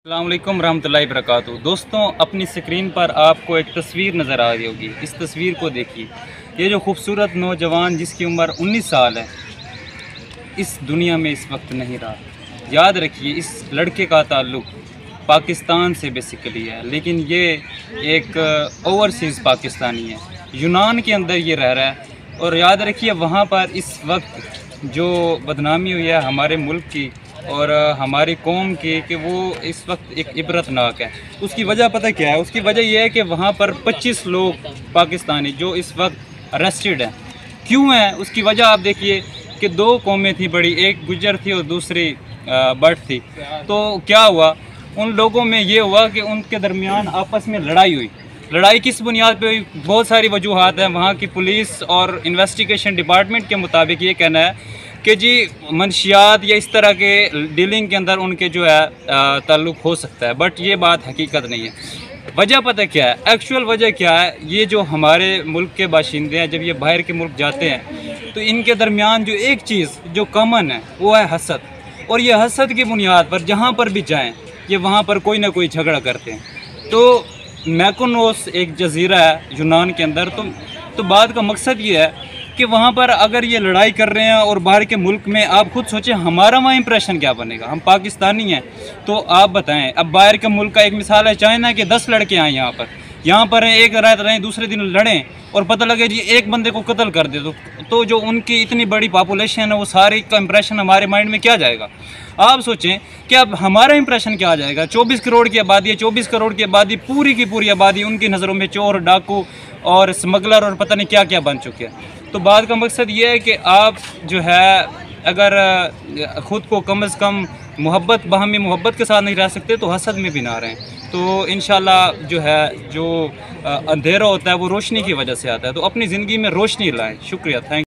अस्सलाम वालेकुम रहमतुल्लाहि वबरकातुहू। दोस्तों, अपनी स्क्रीन पर आपको एक तस्वीर नज़र आ रही होगी। इस तस्वीर को देखिए। ये जो खूबसूरत नौजवान जिसकी उम्र 19 साल है, इस दुनिया में इस वक्त नहीं रहा। याद रखिए, इस लड़के का ताल्लुक़ पाकिस्तान से बेसिकली है, लेकिन ये एक ओवरसीज़ पाकिस्तानी है। यूनान के अंदर ये रह रहा है। और याद रखिए, वहाँ पर इस वक्त जो बदनामी हुई है हमारे मुल्क की और हमारी कौम की, कि वो इस वक्त एक इबरतनाक है। उसकी वजह पता क्या है? उसकी वजह यह है कि वहाँ पर 25 लोग पाकिस्तानी जो इस वक्त अरेस्टेड हैं। क्यों हैं? उसकी वजह आप देखिए कि दो कौमें थी बड़ी, एक गुज्जर थी और दूसरी बट थी। तो क्या हुआ? उन लोगों में ये हुआ कि उनके दरमियान आपस में लड़ाई हुई। लड़ाई किस बुनियाद पे हुई? बहुत सारी वजूहात हैं। वहाँ की पुलिस और इन्वेस्टिगेशन डिपार्टमेंट के मुताबिक ये कहना है कि जी मंशियात या इस तरह के डीलिंग के अंदर उनके जो है ताल्लुक़ हो सकता है, बट ये बात हकीकत नहीं है। वजह पता क्या है? एक्चुअल वजह क्या है? ये जो हमारे मुल्क के बाशिंदे हैं, जब ये बाहर के मुल्क जाते हैं तो इनके दरमियान जो एक चीज़ जो कॉमन है वो है हसद। और ये हसद की बुनियाद पर जहाँ पर भी जाएँ ये वहाँ पर कोई ना कोई झगड़ा करते हैं। तो मैकोनोस एक जजीरा है यूनान के अंदर। तो बात का मकसद ये है कि वहाँ पर अगर ये लड़ाई कर रहे हैं और बाहर के मुल्क में, आप खुद सोचें हमारा वहाँ इंप्रेशन क्या बनेगा। हम पाकिस्तानी हैं, तो आप बताएं। अब बाहर के मुल्क का एक मिसाल है चाइना के 10 लड़के आए यहाँ पर हैं, एक रात रहें, दूसरे दिन लड़ें और पता लगे जी एक बंदे को कत्ल कर दे। तो जो उनकी इतनी बड़ी पॉपुलेशन है वो सारी का इंप्रेशन हमारे माइंड में क्या जाएगा? आप सोचें कि अब हमारा इंप्रेशन क्या आ जाएगा। 24 करोड़ की आबादी है। 24 करोड़ की आबादी, पूरी की पूरी आबादी उनकी नज़रों में चोर, डाकू और स्मगलर और पता नहीं क्या क्या बन चुके हैं। तो बात का मकसद ये है कि आप जो है अगर ख़ुद को कम से कम मोहब्बत, बाहमी मोहब्बत के साथ नहीं रह सकते तो हसद में भी ना रहें। तो इंशाल्लाह जो है जो अंधेरा होता है वो रोशनी की वजह से आता है। तो अपनी ज़िंदगी में रोशनी लाएं। शुक्रिया, थैंक